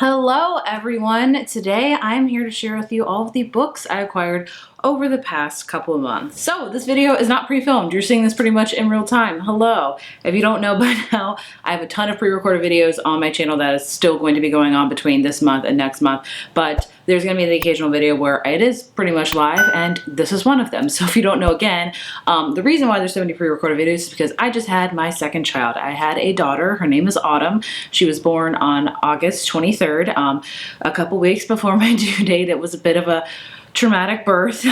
Hello everyone! Today I'm here to share with you all of the books I acquired over the past couple of months. So this video is not pre-filmed. You're seeing this pretty much in real time. Hello. If you don't know by now, I have a ton of pre-recorded videos on my channel that is still going to be going on between this month and next month, but there's going to be the occasional video where it is pretty much live, and this is one of them. So if you don't know, again, the reason why there's so many pre-recorded videos is because I just had my second child. I had a daughter. Her name is Autumn. She was born on August 23rd, a couple weeks before my due date. It was a bit of a traumatic birth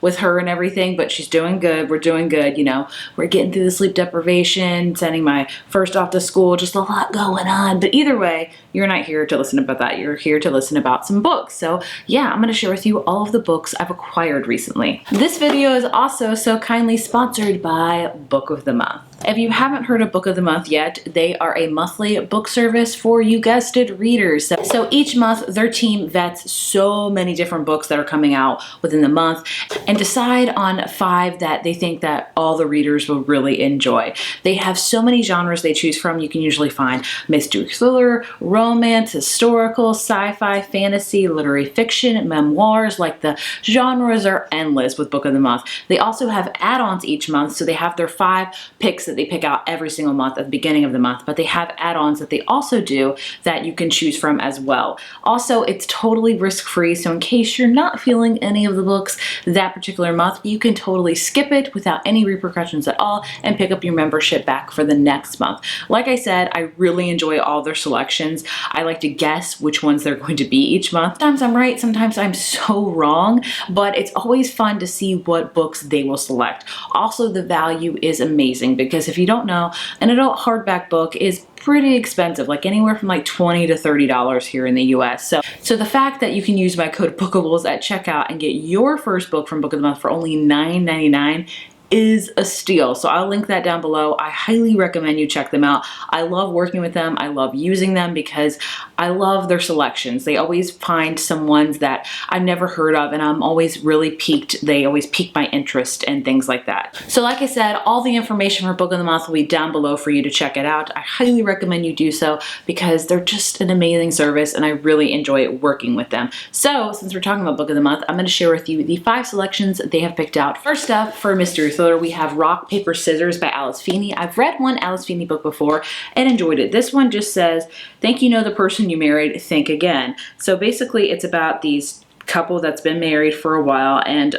with her and everything, but she's doing good. We're doing good. You know, we're getting through the sleep deprivation, sending my first off to school, just a lot going on. But either way, you're not here to listen about that. You're here to listen about some books. So yeah, I'm going to share with you all of the books I've acquired recently. This video is also so kindly sponsored by Book of the Month. If you haven't heard of Book of the Month yet, they are a monthly book service for, you guessed it, readers. So each month, their team vets so many different books that are coming out within the month and decide on 5 that they think that all the readers will really enjoy. They have so many genres they choose from. You can usually find mystery thriller, romance, historical, sci-fi, fantasy, literary fiction, memoirs. Like, the genres are endless with Book of the Month. They also have add-ons each month, so they have their 5 picks that they pick out every single month at the beginning of the month, but they have add-ons that they also do that you can choose from as well. Also, it's totally risk-free, so in case you're not feeling any of the books that particular month, you can totally skip it without any repercussions at all and pick up your membership back for the next month. Like I said, I really enjoy all their selections. I like to guess which ones they're going to be each month. Sometimes I'm right, sometimes I'm so wrong, but it's always fun to see what books they will select. Also, the value is amazing because if you don't know, an adult hardback book is pretty expensive, like anywhere from like $20 to $30 here in the US. So the fact that you can use my code Bookables at checkout and get your first book from Book of the Month for only $9.99 is a steal. So I'll link that down below. I highly recommend you check them out. I love working with them. I love using them because I love their selections. They always find some ones that I've never heard of, and I'm always really piqued. They always pique my interest and things like that. So like I said, all the information for Book of the Month will be down below for you to check it out. I highly recommend you do so because they're just an amazing service and I really enjoy working with them. So since we're talking about Book of the Month, I'm going to share with you the 5 selections they have picked out. First up, for mystery thriller, we have Rock, Paper, Scissors by Alice Feeney. I've read one Alice Feeney book before and enjoyed it. This one just says, "Think you know the person you married, think again." So basically it's about these couple that's been married for a while, and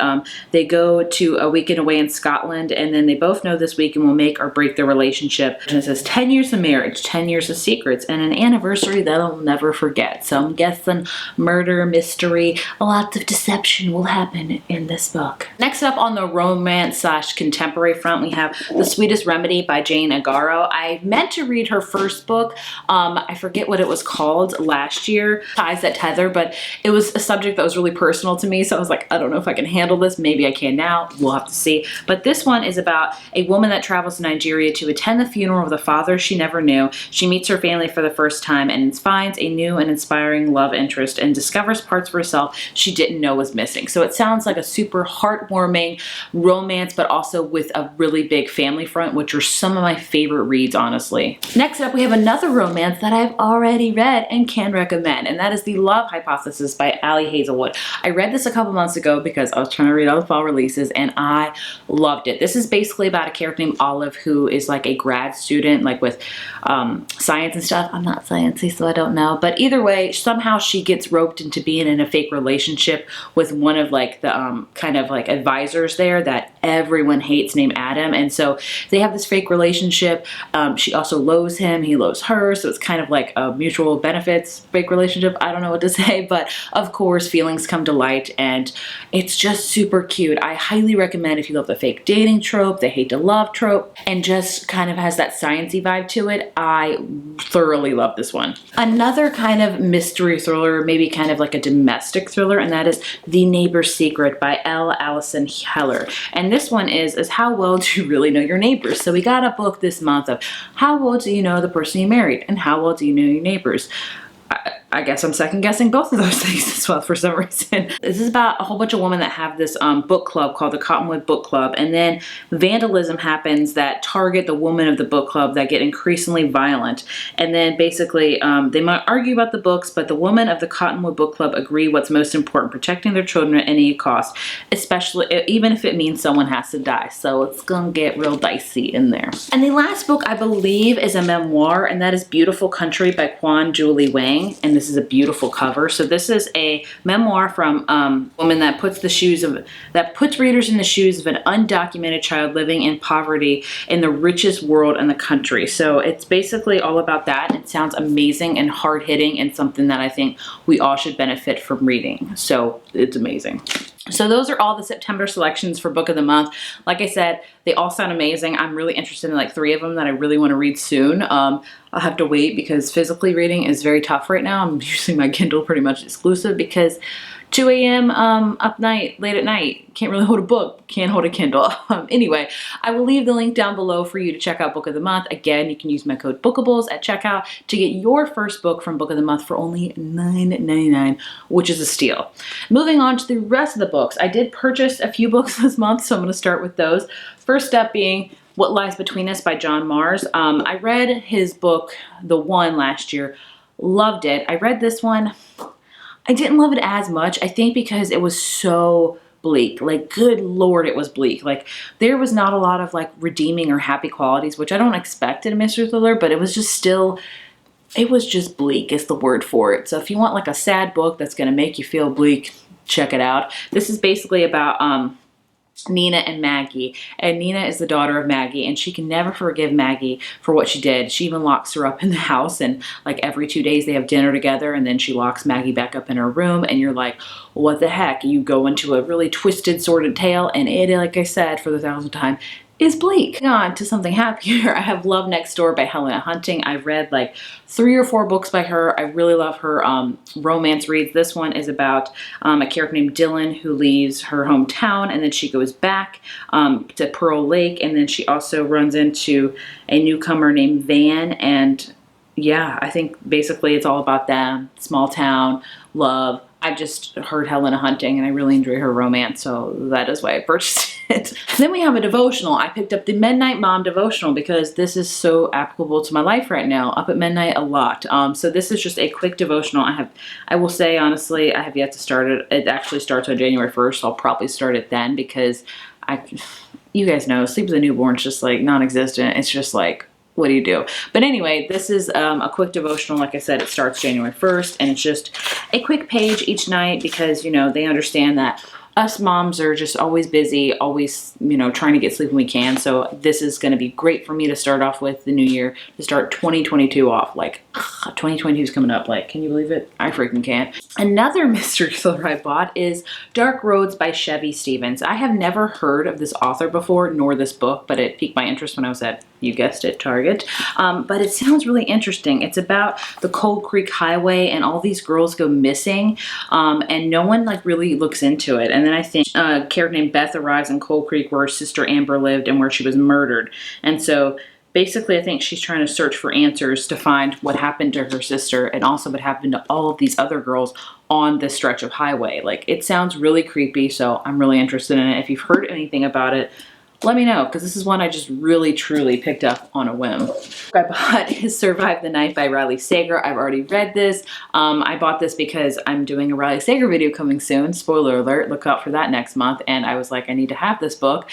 they go to a weekend away in Scotland, and then they both know this weekend will make or break their relationship. And it says 10 years of marriage, 10 years of secrets, and an anniversary that I'll never forget. So I'm guessing murder, mystery, lots of deception will happen in this book. Next up on the romance / contemporary front, we have The Sweetest Remedy by Jane Agaro. I meant to read her first book. I forget what it was called last year, Ties That Tether, but it was a subject that was really personal to me, so I was like, I don't know if I can handle this. Maybe I can now. We'll have to see. But this one is about a woman that travels to Nigeria to attend the funeral of the father she never knew. She meets her family for the first time and finds a new and inspiring love interest and discovers parts of herself she didn't know was missing. So it sounds like a super heartwarming romance, but also with a really big family front, which are some of my favorite reads, honestly. Next up, we have another romance that I've already read and can recommend, and that is The Love Hypothesis by Ali Hazelwood. I read this a couple months ago because I was trying to read all the fall releases and I loved it. This is basically about a character named Olive who is like a grad student, like with science and stuff. I'm not sciencey, so I don't know. But either way, somehow she gets roped into being in a fake relationship with one of like the kind of like advisors there that everyone hates, named Adam. And so they have this fake relationship. She also loathes him, he loathes her. So it's kind of like a mutual benefits fake relationship. I don't know what to say, but of course feelings come to light and it's just super cute. I highly recommend if you love the fake dating trope, the hate to love trope, and just kind of has that sciencey vibe to it. I thoroughly love this one. Another kind of mystery thriller, maybe kind of like a domestic thriller, and that is The Neighbor's Secret by L. Allison Heller. And this one is how well do you really know your neighbors? So we got a book this month of how well do you know the person you married and how well do you know your neighbors? I guess I'm second guessing both of those things as well for some reason. This is about a whole bunch of women that have this book club called the Cottonwood Book Club, and then vandalism happens that target the women of the book club that get increasingly violent. And then basically they might argue about the books, but the women of the Cottonwood Book Club agree what's most important, protecting their children at any cost, especially even if it means someone has to die. So it's gonna get real dicey in there. And the last book I believe is a memoir, and that is Beautiful Country by Quan Julie Wang, and this is a beautiful cover. So this is a memoir from a woman that puts readers in the shoes of an undocumented child living in poverty in the richest world in the country. So it's basically all about that. It sounds amazing and hard-hitting and something that I think we all should benefit from reading. So it's amazing. So those are all the September selections for Book of the Month. Like I said, they all sound amazing. I'm really interested in like 3 of them that I really want to read soon. I'll have to wait because physically reading is very tough right now. I'm using my Kindle pretty much exclusive because 2 a.m. late at night, can't really hold a book, can't hold a Kindle. Anyway, I will leave the link down below for you to check out Book of the Month. Again, you can use my code Bookables at checkout to get your first book from Book of the Month for only $9.99, which is a steal. Moving on to the rest of the books. I did purchase a few books this month, so I'm going to start with those. First up being What Lies Between Us by John Mars. I read his book, The One, last year. Loved it. I read this one. I didn't love it as much, I think because it was so bleak. Like, good Lord, it was bleak. Like, there was not a lot of like redeeming or happy qualities, which I don't expect in a mystery thriller, but it was just still, it was just bleak is the word for it. So if you want like a sad book that's gonna make you feel bleak, check it out. This is basically about Nina and Maggie, and Nina is the daughter of Maggie, and she can never forgive Maggie for what she did. She even locks her up in the house, and like every 2 days they have dinner together, and then she locks Maggie back up in her room, and you're like, what the heck? You go into a really twisted, sordid tale, and it, like I said for the 1,000th time, is bleak. On to something happier. I have Love Next Door by Helena Hunting. I've read like 3 or 4 books by her. I really love her romance reads. This one is about a character named Dylan who leaves her hometown, and then she goes back to Pearl Lake, and then she also runs into a newcomer named Van, and yeah, I think basically it's all about them, small town, love. I've just heard Helena Hunting and I really enjoy her romance, so that is why I purchased it. Then we have a devotional. I picked up the Midnight Mom devotional because this is so applicable to my life right now. Up at midnight a lot. So this is just a quick devotional. I will say honestly, I have yet to start it. It actually starts on January 1st. So I'll probably start it then because you guys know, sleep with a newborn is just like non-existent. It's just like, what do you do? But anyway, this is a quick devotional. Like I said, it starts January 1st, and it's just a quick page each night because, you know, they understand that us moms are just always busy, always, you know, trying to get sleep when we can. So this is going to be great for me to start off with the new year, to start 2022 off. Like, 2022 is coming up. Like, can you believe it? I freaking can't. Another mystery thriller I bought is Dark Roads by Chevy Stevens. I have never heard of this author before, nor this book, but it piqued my interest when I was at, you guessed it, Target. But it sounds really interesting. It's about the Cold Creek Highway, and all these girls go missing, and no one like really looks into it. And then I think a character named Beth arrives in Cold Creek where her sister Amber lived and where she was murdered. And so basically I think she's trying to search for answers to find what happened to her sister and also what happened to all of these other girls on this stretch of highway. Like, it sounds really creepy, so I'm really interested in it. If you've heard anything about it, let me know, because this is one I just really truly picked up on a whim. I bought is Survive the Night by Riley Sager. I've already read this. I bought this because I'm doing a Riley Sager video coming soon. Spoiler alert, look out for that next month. And I was like, I need to have this book.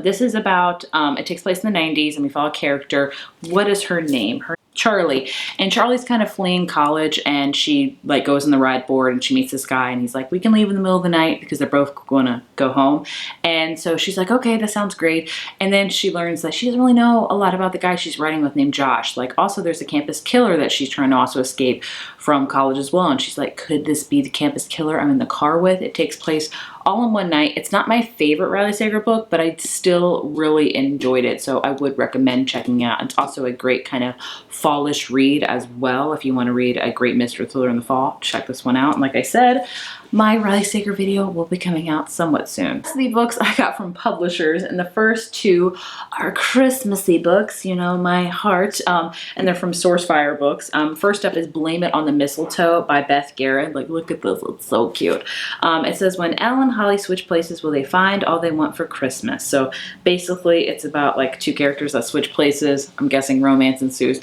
This is about, it takes place in the 90s, and we follow a character. What is her name? Charlie. And Charlie's kind of fleeing college, and she like goes on the ride board, and she meets this guy, and he's like, we can leave in the middle of the night because they're both going to go home. And so she's like, okay, that sounds great. And then she learns that she doesn't really know a lot about the guy she's riding with named Josh. Like, also there's a campus killer that she's trying to also escape from college as well. And she's like, could this be the campus killer I'm in the car with? It takes place All in One Night. It's not my favorite Riley Sager book, but I still really enjoyed it, so I would recommend checking it out. It's also a great kind of fallish read as well. If you want to read a great mystery thriller in the fall, check this one out. And like I said, my Riley Sager video will be coming out somewhat soon. The books I got from publishers, and the first two are Christmassy books, you know, my heart, and they're from Sourcefire Books. First up is Blame It on the Mistletoe by Beth Garrett. Like, look at this, it's so cute. It says, when Elle and Holly switch places, will they find all they want for Christmas? So basically it's about like two characters that switch places. I'm guessing romance ensues.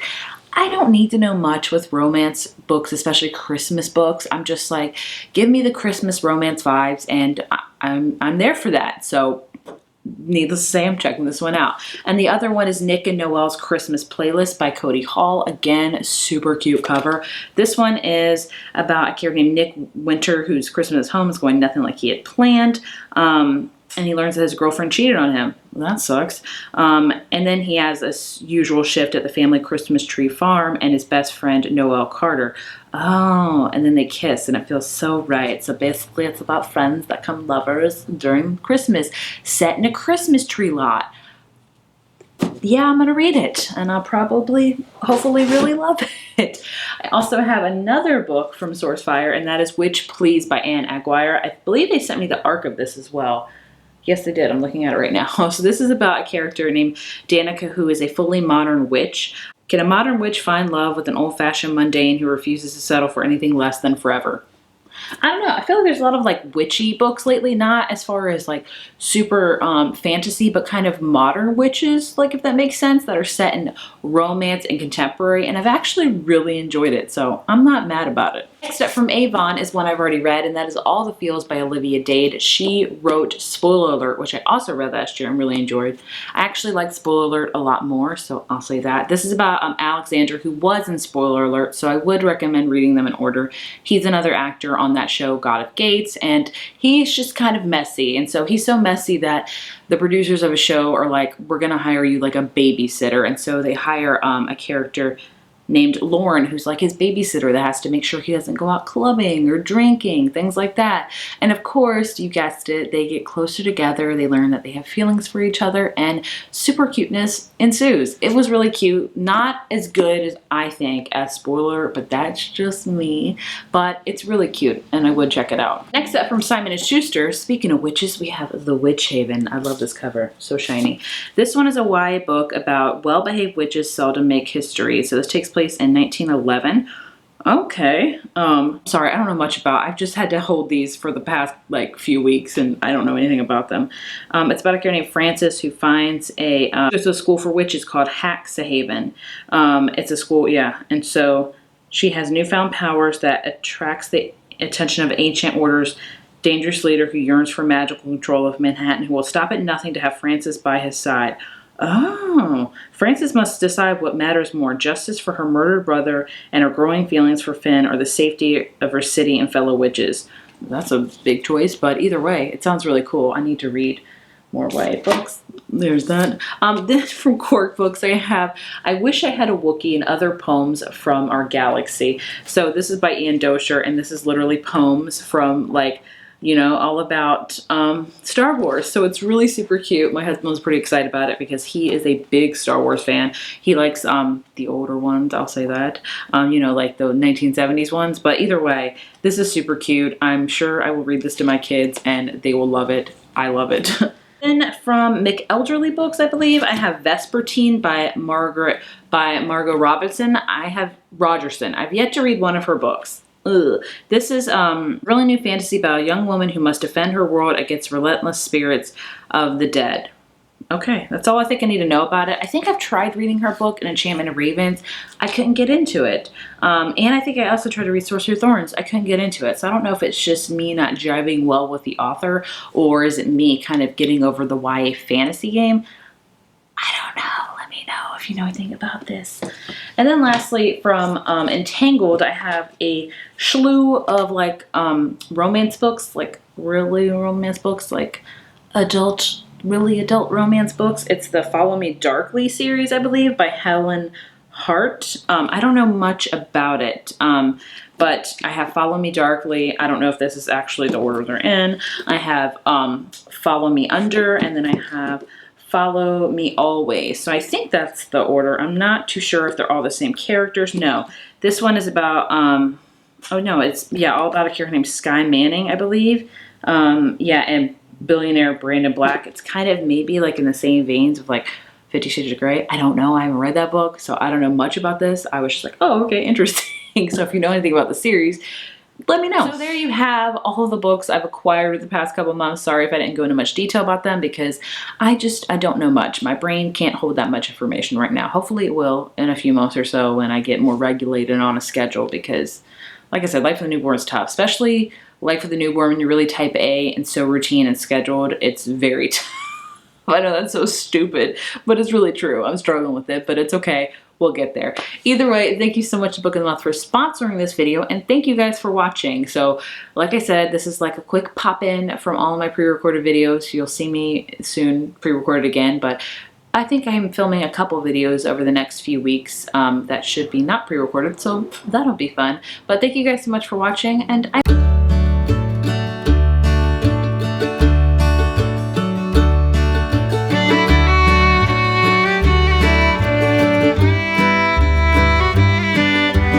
I don't need to know much with romance books, especially Christmas books. I'm just like, give me the Christmas romance vibes, and I'm there for that. So needless to say, I'm checking this one out. And the other one is Nick and Noelle's Christmas Playlist by Cody Hall. Again, super cute cover. This one is about a character named Nick Winter, whose Christmas at home is going nothing like he had planned. And he learns that his girlfriend cheated on him. Well, that sucks. And then he has a usual shift at the family Christmas tree farm and his best friend, Noelle Carter. Oh, and then they kiss, and it feels so right. So basically it's about friends that become lovers during Christmas, set in a Christmas tree lot. Yeah, I'm gonna read it, and I'll probably, hopefully, really love it. I also have another book from Sourcefire, and that is Witch Please by Anne Aguirre. I believe they sent me the arc of this as well. Yes, they did. I'm looking at it right now. So this is about a character named Danica, who is a fully modern witch. Can a modern witch find love with an old-fashioned mundane who refuses to settle for anything less than forever? I don't know. I feel like there's a lot of like witchy books lately, not as far as like super fantasy, but kind of modern witches, like if that makes sense, that are set in romance and contemporary. And I've actually really enjoyed it, so I'm not mad about it. Next up from Avon is one I've already read, and that is All the Feels by Olivia Dade. She wrote Spoiler Alert, which I also read last year and really enjoyed. I actually liked Spoiler Alert a lot more, so I'll say that. This is about Alexander, who was in Spoiler Alert, so I would recommend reading them in order. He's another actor on that show, God of Gates, and he's just kind of messy. And so he's so messy that the producers of a show are like, we're gonna hire you like a babysitter. And so they hire a character named Lauren, who's like his babysitter that has to make sure he doesn't go out clubbing or drinking, things like that. And of course, you guessed it, they get closer together, they learn that they have feelings for each other, and super cuteness ensues. It was really cute. Not as good as I think as Spoiler, but that's just me. But it's really cute, and I would check it out. Next up from Simon & Schuster, speaking of witches, we have The Witch Haven. I love this cover, so shiny. This one is a YA book about well-behaved witches seldom make history. So this takes place in 1911. Okay. Sorry, I don't know much about, I've just had to hold these for the past like few weeks and I don't know anything about them. It's about a girl named Frances who finds there's a school for witches called Haxhaven. It's a school, yeah. And so she has newfound powers that attracts the attention of ancient orders, dangerous leader who yearns for magical control of Manhattan, who will stop at nothing to have Frances by his side. Oh, Frances must decide what matters more, justice for her murdered brother and her growing feelings for Finn, or the safety of her city and fellow witches. That's a big choice, but either way, it sounds really cool. I need to read more YA books. There's that. Then from Cork Books, I Wish I Had a Wookiee and Other Poems from Our Galaxy. So this is by Ian Dosher, and this is literally poems from like, you know, all about Star Wars. So it's really super cute. My husband was pretty excited about it because he is a big Star Wars fan. He likes the older ones, I'll say that. You know, like the 1970s ones. But either way, this is super cute. I'm sure I will read this to my kids and they will love it. I love it. Then from McElderly Books, I believe, I have Vespertine by Margot Rogerson. I've yet to read one of her books. Ugh. This is really new fantasy about a young woman who must defend her world against relentless spirits of the dead. Okay, that's all I think I need to know about it. I think I've tried reading her book, An Enchantment of Ravens. I couldn't get into it. And I think I also tried to read Sorcery of Thorns. I couldn't get into it. So I don't know if it's just me not jiving well with the author, or is it me kind of getting over the YA fantasy game? I don't know. Let me know if you know anything about this. And then lastly, from Entangled, I have a slew of like romance books, like really romance books, like really adult romance books. It's the Follow Me Darkly series, I believe, by Helen Heart. I don't know much about it, but I have Follow Me Darkly. I don't know if this is actually the order they're in. I have Follow Me Under, and then I have Follow Me Always. So I think that's the order. I'm not too sure if they're all the same characters. No, this one is about, oh no, it's, yeah, all about a character named Sky Manning, I believe. Yeah, and billionaire Brandon Black. It's kind of maybe like in the same veins of like 50 Shades of Grey. I don't know. I haven't read that book, so I don't know much about this. I was just like, oh, okay, interesting. So if you know anything about the series, let me know. So there you have all of the books I've acquired the past couple months. Sorry if I didn't go into much detail about them because I don't know much. My brain can't hold that much information right now. Hopefully it will in a few months or so when I get more regulated on a schedule because, like I said, life with a newborn is tough, especially life with a newborn when you're really type A and so routine and scheduled. It's very tough. I know that's so stupid, but it's really true. I'm struggling with it, but it's okay. We'll get there. Either way, thank you so much to Book of the Month for sponsoring this video, and thank you guys for watching. So, like I said, this is like a quick pop-in from all of my pre-recorded videos. You'll see me soon pre-recorded again, but I think I'm filming a couple videos over the next few weeks that should be not pre-recorded, so that'll be fun. But thank you guys so much for watching, and